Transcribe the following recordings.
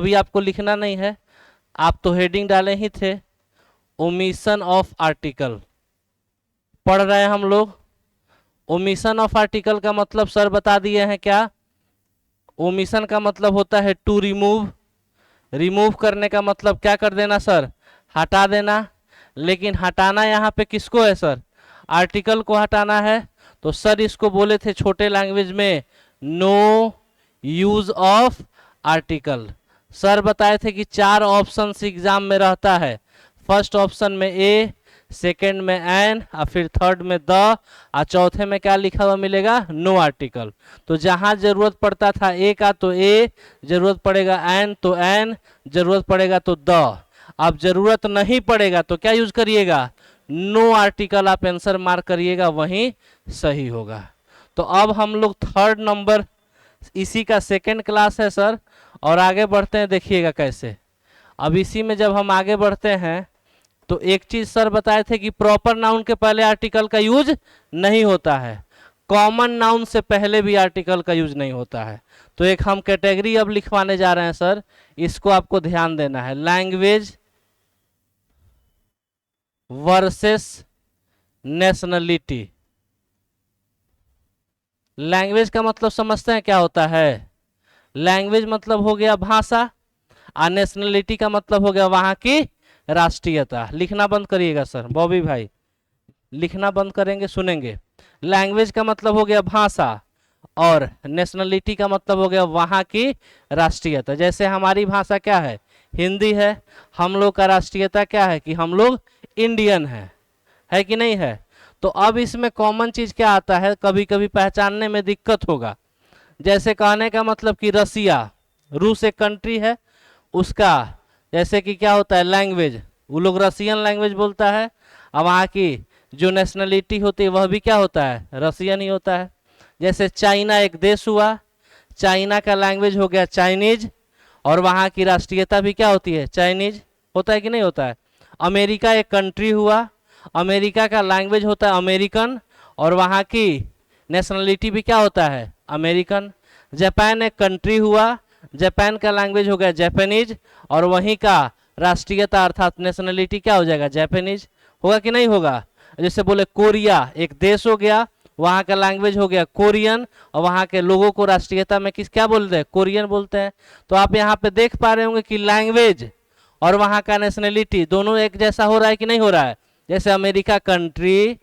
भी आपको लिखना नहीं है, आप तो हेडिंग डाले ही थे, ओमिशन ऑफ आर्टिकल पढ़ रहे हैं हम लोग। ओमिशन ऑफ आर्टिकल का मतलब सर बता दिए हैं क्या। ओमिशन का मतलब होता है टू रिमूव, रिमूव करने का मतलब क्या कर देना सर, हटा देना। लेकिन हटाना यहाँ पे किसको है सर, आर्टिकल को हटाना है। तो सर इसको बोले थे छोटे लैंग्वेज में no use of article. Sir बताए थे कि 4 ऑप्शन एग्जाम में रहता है। फर्स्ट ऑप्शन में ए, सेकंड में एन, और फिर थर्ड में द, और चौथे में क्या लिखा हुआ मिलेगा, नो आर्टिकल। तो जहां जरूरत पड़ता था ए का तो ए, जरूरत पड़ेगा एन तो एन, जरूरत पड़ेगा तो द। अब जरूरत नहीं पड़ेगा तो क्या यूज करिएगा, नो आर्टिकल आप आंसर मार्क करिएगा, वहीं सही होगा। तो अब हम लोग थर्ड नंबर, इसी का सेकंड क्लास है सर, और आगे बढ़ते हैं, देखिएगा कैसे। अब इसी में जब हम आगे बढ़ते हैं तो एक चीज सर बताए थे कि प्रॉपर नाउन के पहले आर्टिकल का यूज नहीं होता है, कॉमन नाउन से पहले भी आर्टिकल का यूज नहीं होता है। तो एक हम कैटेगरी अब लिखवाने जा रहे हैं सर, इसको आपको ध्यान देना है, लैंग्वेज वर्सेस नेशनलिटी। लैंग्वेज का मतलब समझते हैं क्या होता है, लैंग्वेज मतलब हो गया भाषा, और नेशनलिटी का मतलब हो गया वहां की राष्ट्रीयता। लिखना बंद करिएगा सर, बॉबी भाई लिखना बंद करेंगे, सुनेंगे। लैंग्वेज का मतलब हो गया भाषा, और नेशनलिटी का मतलब हो गया वहां की राष्ट्रीयता। जैसे हमारी भाषा क्या है, हिंदी है, हम लोग का राष्ट्रीयता क्या है कि हम लोग इंडियन है कि नहीं है। तो अब इसमें कॉमन चीज क्या आता है, कभी कभी पहचानने में दिक्कत होगा। जैसे कहने का मतलब कि रसिया, रूस एक कंट्री है, उसका जैसे कि क्या होता है लैंग्वेज, वो लोग रसियन लैंग्वेज बोलता है, और वहाँ की जो नेशनलिटी होती है वह भी क्या होता है, रसियन ही होता है। जैसे चाइना एक देश हुआ, चाइना का लैंग्वेज हो गया चाइनीज, और वहाँ की राष्ट्रीयता भी क्या होती है, चाइनीज होता है कि नहीं होता है। अमेरिका एक कंट्री हुआ, अमेरिका का लैंग्वेज होता है अमेरिकन, और वहाँ की नेशनलिटी भी क्या होता है, अमेरिकन। जापान एक कंट्री हुआ, जापान का लैंग्वेज हो गया जापानीज, और वहीं का राष्ट्रीयता अर्थात नेशनलिटी क्या हो जाएगा, जापानीज। होगा कि नहीं होगा। जैसे बोले कोरिया एक देश हो गया, वहाँ का लैंग्वेज हो गया कोरियन, और वहाँ के लोगों को राष्ट्रीयता में किस क्या बोलते हैं, कोरियन बोलते हैं। तो आप यहाँ पे देख पा रहे होंगे कि लैंग्वेज और वहाँ का नेशनलिटी दोनों एक जैसा हो रहा है कि नहीं हो रहा है। जैसे अमेरिका कंट्री,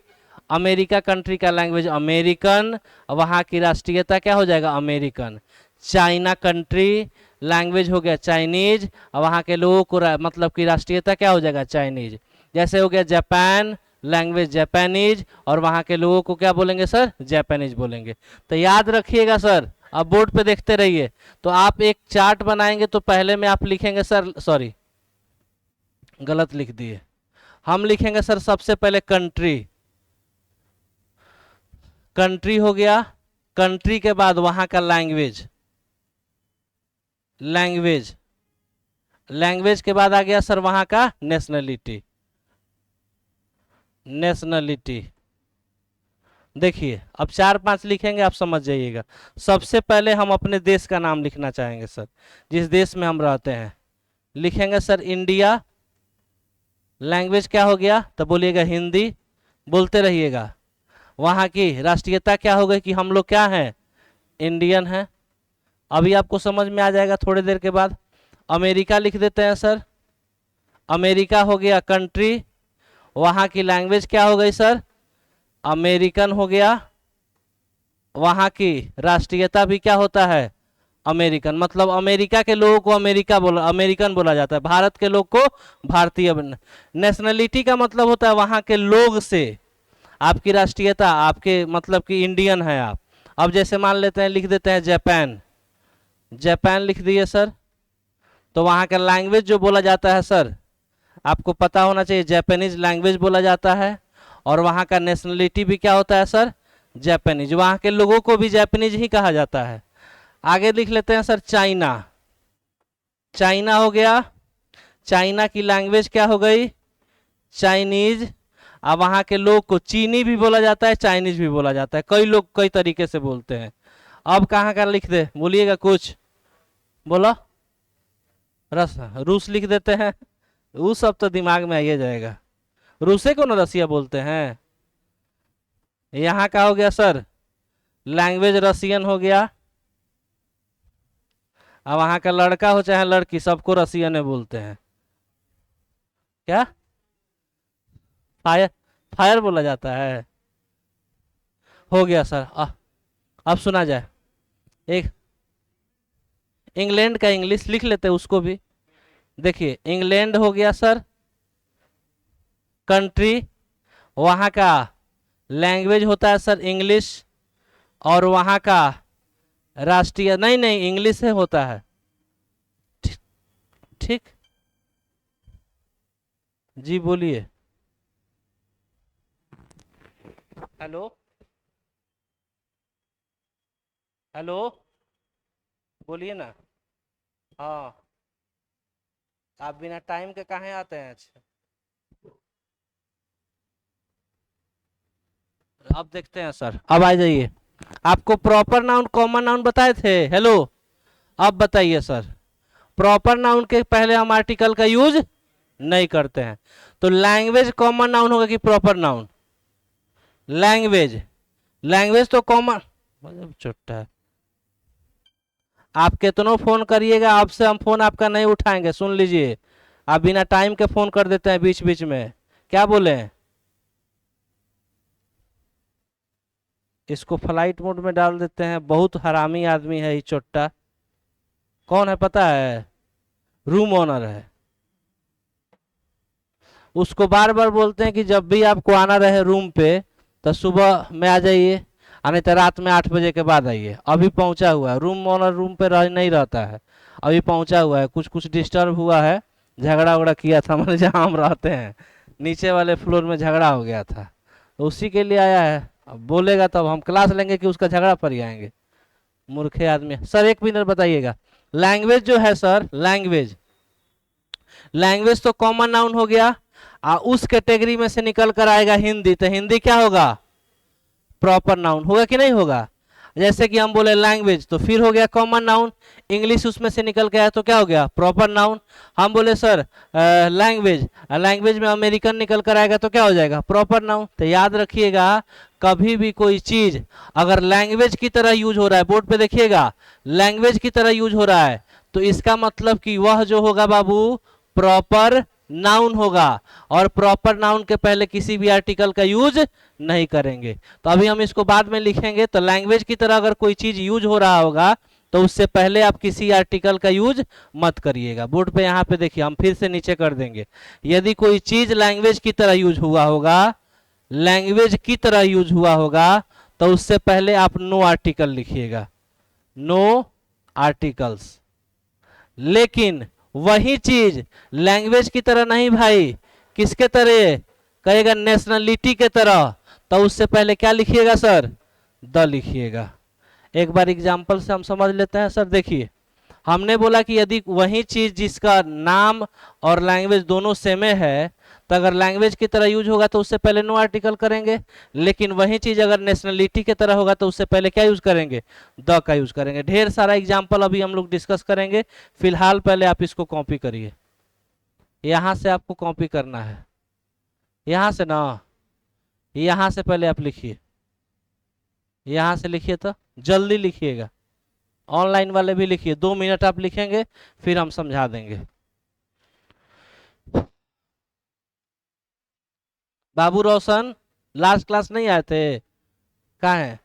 अमेरिका कंट्री का लैंग्वेज अमेरिकन, वहाँ की राष्ट्रीयता क्या हो जाएगा, अमेरिकन। चाइना कंट्री लैंग्वेज हो गया चाइनीज, और वहाँ के लोगों को मतलब की राष्ट्रीयता क्या हो जाएगा, चाइनीज। जैसे हो गया जापान लैंग्वेज जापानीज, और वहाँ के लोगों को क्या बोलेंगे सर, जापानीज बोलेंगे। तो याद रखिएगा सर, अब बोर्ड पे देखते रहिए। तो आप एक चार्ट बनाएंगे तो पहले में आप लिखेंगे सर, सॉरी गलत लिख दिए, हम लिखेंगे सर सबसे पहले कंट्री, कंट्री हो गया, कंट्री के बाद वहां का लैंग्वेज, लैंग्वेज, लैंग्वेज के बाद आ गया सर वहां का नेशनलिटी, नेशनलिटी। देखिए अब 4-5 लिखेंगे, आप समझ जाइएगा। सबसे पहले हम अपने देश का नाम लिखना चाहेंगे सर, जिस देश में हम रहते हैं। लिखेंगे सर इंडिया, लैंग्वेज क्या हो गया, तो बोलिएगा हिंदी, बोलते रहिएगा। वहाँ की राष्ट्रीयता क्या हो गई कि हम लोग क्या हैं, इंडियन हैं। अभी आपको समझ में आ जाएगा थोड़ी देर के बाद। अमेरिका लिख देते हैं सर, अमेरिका हो गया कंट्री, वहाँ की लैंग्वेज क्या हो गई सर, अमेरिकन हो गया, वहाँ की राष्ट्रीयता भी क्या होता है, अमेरिकन। मतलब अमेरिका के लोगों को अमेरिकन बोला जाता है, भारत के लोग को भारतीय। नेशनलिटी का मतलब होता है वहाँ के लोग से आपकी राष्ट्रीयता, आपके मतलब कि इंडियन है आप। अब जैसे मान लेते हैं, लिख देते हैं जापान, जापान लिख दिए सर, तो वहाँ का लैंग्वेज जो बोला जाता है सर, आपको पता होना चाहिए जापानीज लैंग्वेज बोला जाता है, और वहाँ का नेशनलिटी भी क्या होता है सर, जापानीज। वहाँ के लोगों को भी जापानीज ही कहा जाता है। आगे लिख लेते हैं सर चाइना, चाइना हो गया, चाइना की लैंग्वेज क्या हो गई, चाइनीज। अब वहाँ के लोग को चीनी भी बोला जाता है, चाइनीज भी बोला जाता है, कई लोग कई तरीके से बोलते हैं। अब कहाँ का लिख दे, बोलिएगा कुछ, बोलो। रस रूस लिख देते हैं, वो सब तो दिमाग में आइए जाएगा। रूसे को ना रसिया बोलते हैं। यहाँ का हो गया सर, लैंग्वेज रसियन हो गया। अब वहाँ का लड़का हो चाहे लड़की, सबको रसियन में बोलते हैं। क्या? फायर, फायर बोला जाता है। हो गया सर। अब सुना जाए। एक इंग्लैंड का इंग्लिश लिख लेते हैं उसको भी। देखिए इंग्लैंड हो गया सर कंट्री, वहाँ का लैंग्वेज होता है सर इंग्लिश, और वहाँ का राष्ट्रीय, नहीं नहीं इंग्लिश से होता है। ठीक। ठीक। जी बोलिए। हेलो। हेलो। बोलिए ना। हाँ। आप बिना टाइम के कहाँ आते हैं? अच्छा, अब देखते हैं सर, अब आ जाइए। आपको प्रॉपर नाउन कॉमन नाउन बताए थे। हेलो। अब बताइए सर, प्रॉपर नाउन के पहले हम आर्टिकल का यूज नहीं करते हैं। तो लैंग्वेज कॉमन नाउन होगा कि प्रॉपर नाउन? लैंग्वेज, लैंग्वेज तो कॉमन। छोटा है। आप कितनों फोन करिएगा, आपसे हम फोन आपका नहीं उठाएंगे, सुन लीजिए। आप बिना टाइम के फोन कर देते हैं बीच बीच में। क्या बोले? इसको फ्लाइट मोड में डाल देते हैं। बहुत हरामी आदमी है ये चोट्टा। कौन है पता है? रूम ओनर है। उसको बार बार बोलते हैं कि जब भी आपको आना रहे रूम पे तो सुबह में आ जाइए, और नहीं तो रात में 8 बजे के बाद आइए। अभी पहुंचा हुआ है, रूम ओनर रूम पे नहीं रहता है। अभी पहुंचा हुआ है, कुछ कुछ डिस्टर्ब हुआ है, झगड़ा उगड़ा किया था हमारे जहाँ हम रहते हैं, नीचे वाले फ्लोर में झगड़ा हो गया था, तो उसी के लिए आया है। अब बोलेगा तब हम क्लास लेंगे कि उसका झगड़ा पर ही आएंगे। मूर्खे आदमी। सर एक मिनट बताइएगा, लैंग्वेज जो है सर, लैंग्वेज, लैंग्वेज तो कॉमन नाउन हो गया। उस कैटेगरी में से निकल कर आएगा हिंदी, तो हिंदी क्या होगा? प्रॉपर नाउन होगा कि नहीं होगा? जैसे कि हम बोले लैंग्वेज, तो फिर हो गया कॉमन नाउन। इंग्लिश उसमें से निकल के आया तो क्या हो गया? Proper noun. हम बोले सर लैंग्वेज, लैंग्वेज में अमेरिकन निकल कर आएगा तो क्या हो जाएगा? Proper noun. तो याद रखिएगा, कभी भी कोई चीज अगर लैंग्वेज की तरह यूज हो रहा है, बोर्ड पे देखिएगा, लैंग्वेज की तरह यूज हो रहा है, तो इसका मतलब कि वह जो होगा बाबू प्रॉपर नाउन होगा। और प्रॉपर नाउन के पहले किसी भी आर्टिकल का यूज नहीं करेंगे। तो अभी हम इसको बाद में लिखेंगे। तो लैंग्वेज की तरह अगर कोई चीज यूज हो रहा होगा तो उससे पहले आप किसी आर्टिकल का यूज मत करिएगा। बोर्ड पे यहाँ पे देखिए, हम फिर से नीचे कर देंगे। यदि कोई चीज लैंग्वेज की तरह यूज हुआ होगा, लैंग्वेज की तरह यूज हुआ होगा, तो उससे पहले आप नो आर्टिकल लिखिएगा, नो आर्टिकल्स। लेकिन वही चीज लैंग्वेज की तरह नहीं भाई, किसके तरह? कहेगा नेशनलिटी के तरह, तो उससे पहले क्या लिखिएगा सर? द लिखिएगा। एक बार एग्जांपल से हम समझ लेते हैं सर। देखिए, हमने बोला कि यदि वही चीज जिसका नाम और लैंग्वेज दोनों सेम है, तो अगर लैंग्वेज की तरह यूज होगा तो उससे पहले नो आर्टिकल करेंगे। लेकिन वही चीज अगर नेशनलिटी की तरह होगा तो उससे पहले क्या यूज करेंगे? द का यूज करेंगे। ढेर सारा एग्जाम्पल अभी हम लोग डिस्कस करेंगे। फिलहाल पहले आप इसको कॉपी करिए। यहां से आपको कॉपी करना है, यहां से ना, यहां से पहले आप लिखिए। यहां से लिखिए, तो जल्दी लिखिएगा। ऑनलाइन वाले भी लिखिए, 2 मिनट आप लिखेंगे, फिर हम समझा देंगे। बाबू रोशन, लास्ट क्लास नहीं आए थे? कहाँ है?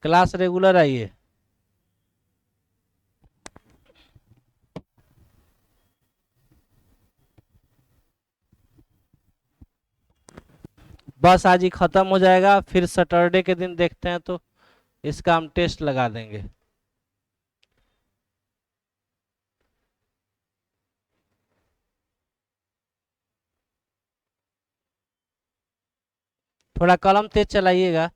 क्लास रेगुलर आइए। बस आज ही खत्म हो जाएगा, फिर सैटरडे के दिन देखते हैं, तो इसका हम टेस्ट लगा देंगे। थोड़ा कलम तेज चलाइएगा।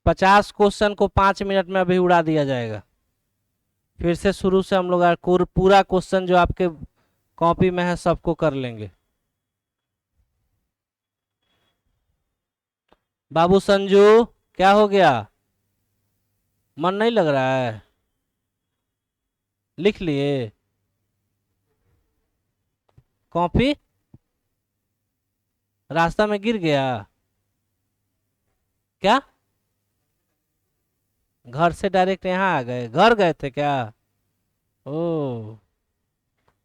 50 क्वेश्चन को 5 मिनट में अभी उड़ा दिया जाएगा। फिर से शुरू से हम लोग पूरा क्वेश्चन जो आपके कॉपी में है सबको कर लेंगे। बाबू संजू, क्या हो गया? मन नहीं लग रहा है? लिख लिए कॉपी? रास्ता में गिर गया क्या? घर से डायरेक्ट यहाँ आ गए? घर गए थे क्या? ओ,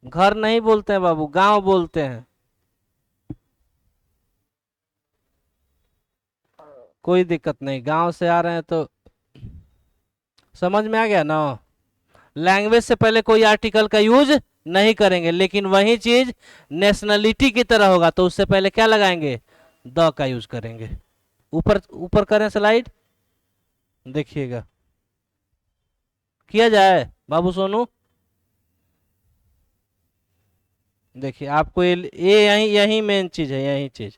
घर नहीं बोलते हैं बाबू, गांव बोलते हैं। कोई दिक्कत नहीं, गांव से आ रहे हैं तो समझ में आ गया ना। लैंग्वेज से पहले कोई आर्टिकल का यूज नहीं करेंगे, लेकिन वही चीज नेशनलिटी की तरह होगा तो उससे पहले क्या लगाएंगे? द का यूज करेंगे। ऊपर ऊपर करें स्लाइड, देखिएगा। किया जाए बाबू सोनू? देखिए आपको ये यही यही मेन चीज है, यही चीज।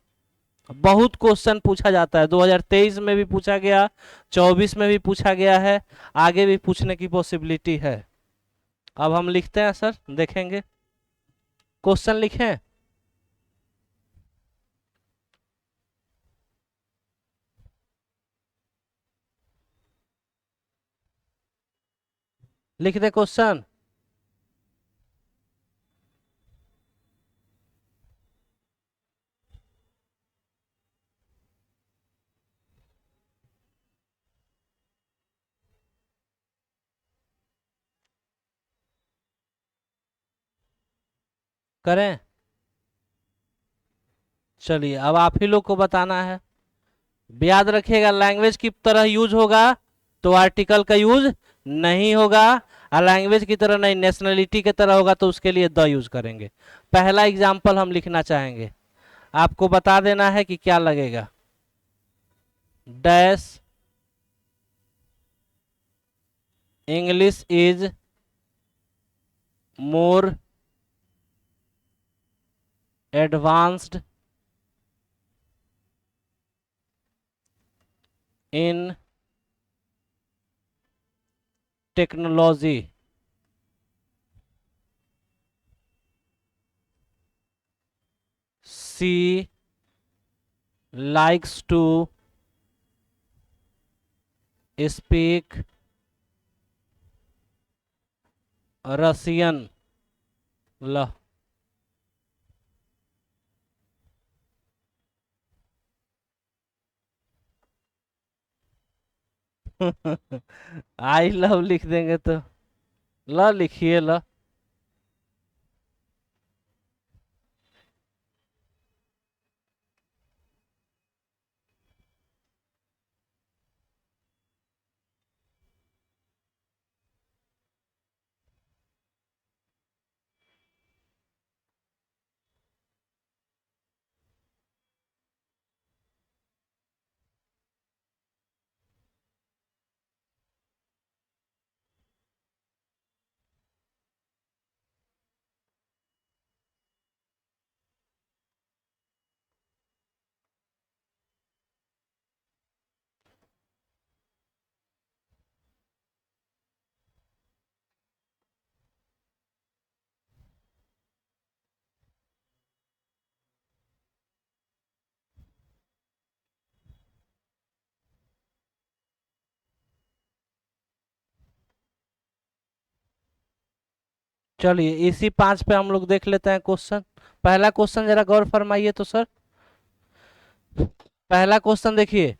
बहुत क्वेश्चन पूछा जाता है, 2023 में भी पूछा गया, 24 में भी पूछा गया है, आगे भी पूछने की पॉसिबिलिटी है। अब हम लिखते हैं सर, देखेंगे क्वेश्चन लिखें। लिख दे क्वेश्चन। करें? चलिए अब आप ही लोग को बताना है। याद रखिएगा, लैंग्वेज की तरह यूज होगा तो आर्टिकल का यूज नहीं होगा, और लैंग्वेज की तरह नहीं, नेशनलिटी की तरह होगा तो उसके लिए द यूज करेंगे। पहला एग्जाम्पल हम लिखना चाहेंगे, आपको बता देना है कि क्या लगेगा। Dash English is more advanced in technology. She likes to speak Russian। ल आई लव लिख देंगे तो ल लिखिए ल। चलिए इसी 5 पे हम लोग देख लेते हैं क्वेश्चन। पहला क्वेश्चन जरा गौर फरमाइए तो सर। पहला क्वेश्चन देखिए,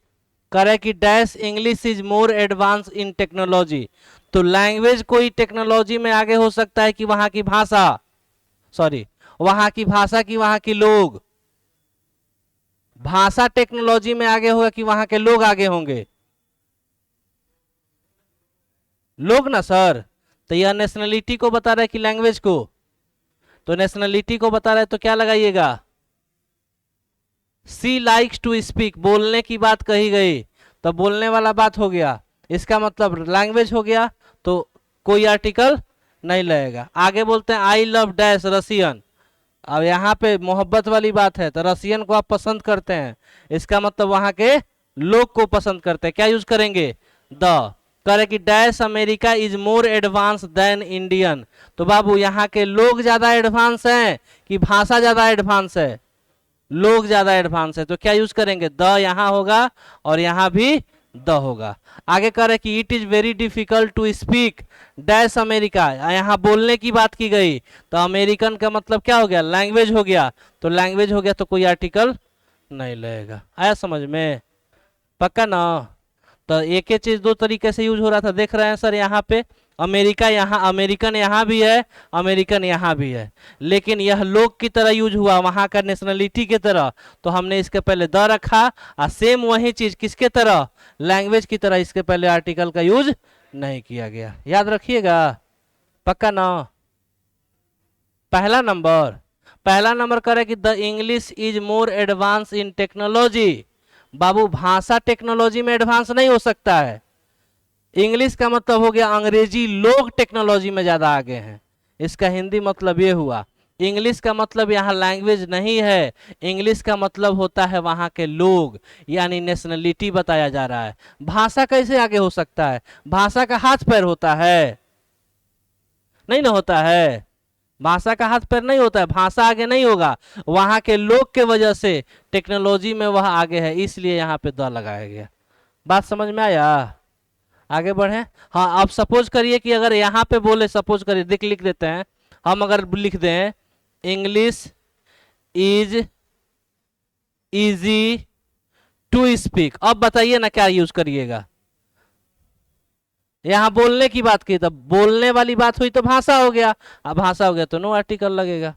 करे कि dash English is more advance in technology. तो लैंग्वेज कोई टेक्नोलॉजी में आगे हो सकता है कि वहां की भाषा, सॉरी वहां की भाषा की वहां के लोग। भाषा टेक्नोलॉजी में आगे होगा कि वहां के लोग आगे होंगे? लोग ना सर। तो यह नेशनलिटी को बता रहा है कि लैंग्वेज को? तो नेशनलिटी को बता रहा है तो क्या लगाइएगा? सी लाइक्स टू स्पीक, बोलने की बात कही गई तो बोलने वाला बात हो गया, इसका मतलब लैंग्वेज हो गया, तो कोई आर्टिकल नहीं लगेगा। आगे बोलते हैं आई लव डैश रसियन। अब यहाँ पे मोहब्बत वाली बात है तो रसियन को आप पसंद करते हैं, इसका मतलब वहां के लोग को पसंद करते हैं, क्या यूज करेंगे, द। करे कि dash America is more advance than Indian, तो बाबू यहाँ के लोग ज्यादा एडवांस हैं कि भाषा ज्यादा एडवांस है, लोग ज्यादा एडवांस है, तो क्या यूज करेंगे, द यहाँ होगा और यहाँ भी द होगा। आगे कह रहे कि it is very difficult to speak dash America, यहाँ बोलने की बात की गई, तो अमेरिकन का मतलब क्या हो गया, लैंग्वेज हो गया, तो लैंग्वेज हो गया तो कोई आर्टिकल नहीं लगेगा। आया समझ में, पक्का ना। तो एक ही चीज दो तरीके से यूज हो रहा था, देख रहे हैं सर, यहाँ पे अमेरिका, यहाँ अमेरिकन यहाँ भी है, अमेरिकन यहाँ भी है, लेकिन यह लोग की तरह यूज हुआ, वहां का नेशनलिटी की तरह, तो हमने इसके पहले द रखा, और सेम वही चीज किसके तरह, लैंग्वेज की तरह, इसके पहले आर्टिकल का यूज नहीं किया गया, याद रखिएगा, पक्का ना। पहला नंबर करे कि the English is more advance in technology, बाबू भाषा टेक्नोलॉजी में एडवांस नहीं हो सकता है, इंग्लिश का मतलब हो गया अंग्रेजी लोग टेक्नोलॉजी में ज्यादा आगे हैं, इसका हिंदी मतलब ये हुआ। इंग्लिश का मतलब यहाँ लैंग्वेज नहीं है, इंग्लिश का मतलब होता है वहाँ के लोग, यानी नेशनलिटी बताया जा रहा है। भाषा कैसे आगे हो सकता है, भाषा का हाथ पैर होता है, नहीं ना होता है, भाषा का हाथ पैर नहीं होता है, भाषा आगे नहीं होगा, वहां के लोग के वजह से टेक्नोलॉजी में वह आगे है, इसलिए यहाँ पे द लगाया गया। बात समझ में आया, आगे बढ़े। हाँ, अब सपोज करिए कि अगर यहाँ पे बोले, सपोज करिए, लिख देते हैं हम, अगर लिख दें English is easy to speak, अब बताइए ना क्या यूज करिएगा, यहाँ बोलने की बात की, तब बोलने वाली बात हुई तो भाषा हो गया, अब भाषा हो गया तो नो आर्टिकल लगेगा,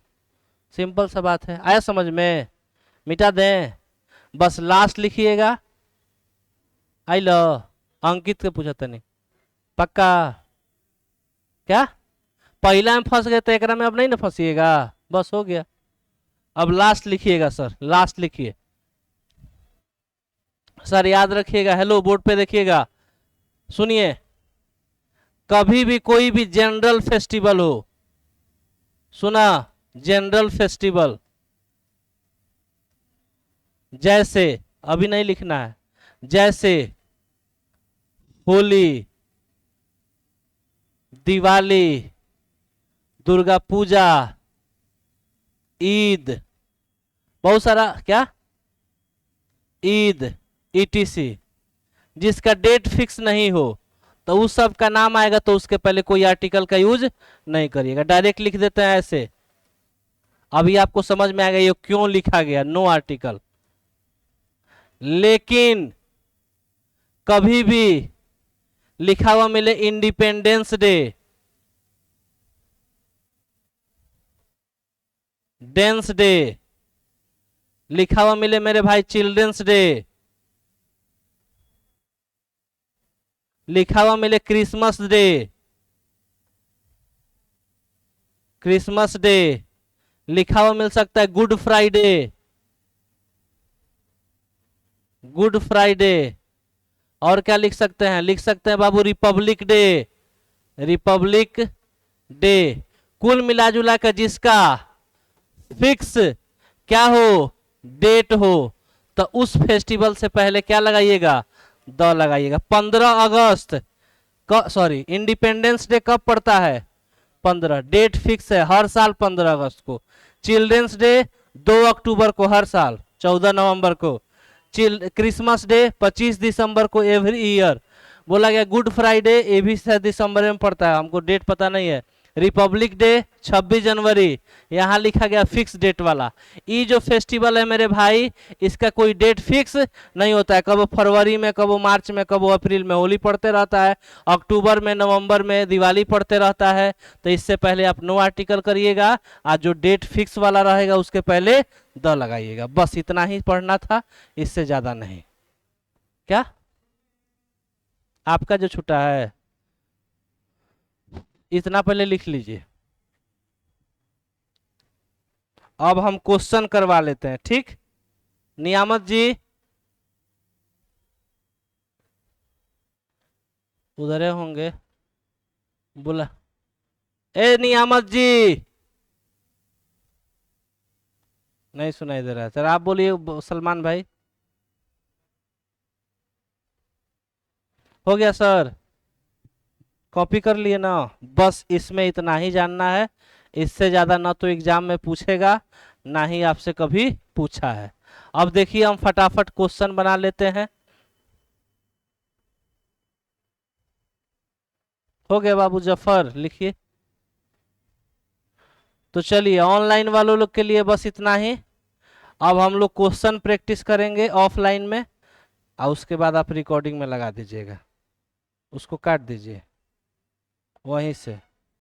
सिंपल सा बात है। आया समझ में, मिटा दें, बस लास्ट लिखिएगा। आई लो, अंकित के पूछा नहीं, पक्का, क्या पहला में फंस गए तो एक में अब नहीं ना फंसिएगा, बस हो गया। अब लास्ट लिखिएगा सर, लास्ट लिखिए सर, याद रखिएगा, हेलो बोर्ड पे देखिएगा, सुनिए, कभी भी कोई भी जनरल फेस्टिवल हो, सुना, जनरल फेस्टिवल, जैसे, अभी नहीं लिखना है, जैसे होली, दिवाली, दुर्गा पूजा, ईद, बहुत सारा क्या, ईद, ईटीसी, जिसका डेट फिक्स नहीं हो तो उस सब का नाम आएगा, तो उसके पहले कोई आर्टिकल का यूज नहीं करिएगा, डायरेक्ट लिख देते हैं ऐसे। अभी आपको समझ में आएगा ये क्यों लिखा गया नो आर्टिकल। लेकिन कभी भी लिखा हुआ मिले इंडिपेंडेंस डे, डेंस डे, लिखा हुआ मिले मेरे भाई चिल्ड्रंस डे, लिखा हुआ मिले क्रिसमस डे, क्रिसमस डे, लिखा हुआ मिल सकता है गुड फ्राइडे, गुड फ्राइडे, और क्या लिख सकते हैं, लिख सकते हैं बाबू रिपब्लिक डे, रिपब्लिक डे। कुल मिलाजुला कर जिसका फिक्स क्या हो, डेट हो, तो उस फेस्टिवल से पहले क्या लगाइएगा, द लगाइएगा। 15 अगस्त, सॉरी इंडिपेंडेंस डे कब पड़ता है, 15, डेट फिक्स है हर साल 15 अगस्त को। चिल्ड्रंस डे 2 अक्टूबर को हर साल, 14 नवंबर को। क्रिसमस डे 25 दिसंबर को एवरी ईयर। बोला गया गुड फ्राइडे, ये भी शायद दिसंबर में पड़ता है, हमको डेट पता नहीं है। रिपब्लिक डे 26 जनवरी, यहाँ लिखा गया फिक्स डेट वाला। ये जो फेस्टिवल है मेरे भाई, इसका कोई डेट फिक्स नहीं होता है, कब फरवरी में, कब मार्च में, कब अप्रैल में होली पड़ते रहता है, अक्टूबर में, नवंबर में दिवाली पड़ते रहता है। तो इससे पहले आप नो आर्टिकल करिएगा, और जो डेट फिक्स वाला रहेगा उसके पहले द लगाइएगा, बस इतना ही पढ़ना था, इससे ज्यादा नहीं। क्या आपका जो छूटा है इतना पहले लिख लीजिए। अब हम क्वेश्चन करवा लेते हैं, ठीक। नियामत जी उधर होंगे, बोला, ए नियामत जी, नहीं सुनाई दे रहा है सर, आप बोलिए सलमान भाई। हो गया सर, कॉपी कर लिए ना। बस इसमें इतना ही जानना है, इससे ज्यादा ना तो एग्जाम में पूछेगा, ना ही आपसे कभी पूछा है। अब देखिए हम फटाफट क्वेश्चन बना लेते हैं। हो गया बाबू जफर, लिखिए। तो चलिए ऑनलाइन वालों लोग के लिए बस इतना ही। अब हम लोग क्वेश्चन प्रैक्टिस करेंगे ऑफलाइन में, और उसके बाद आप रिकॉर्डिंग में लगा दीजिएगा, उसको काट दीजिए वहीं से।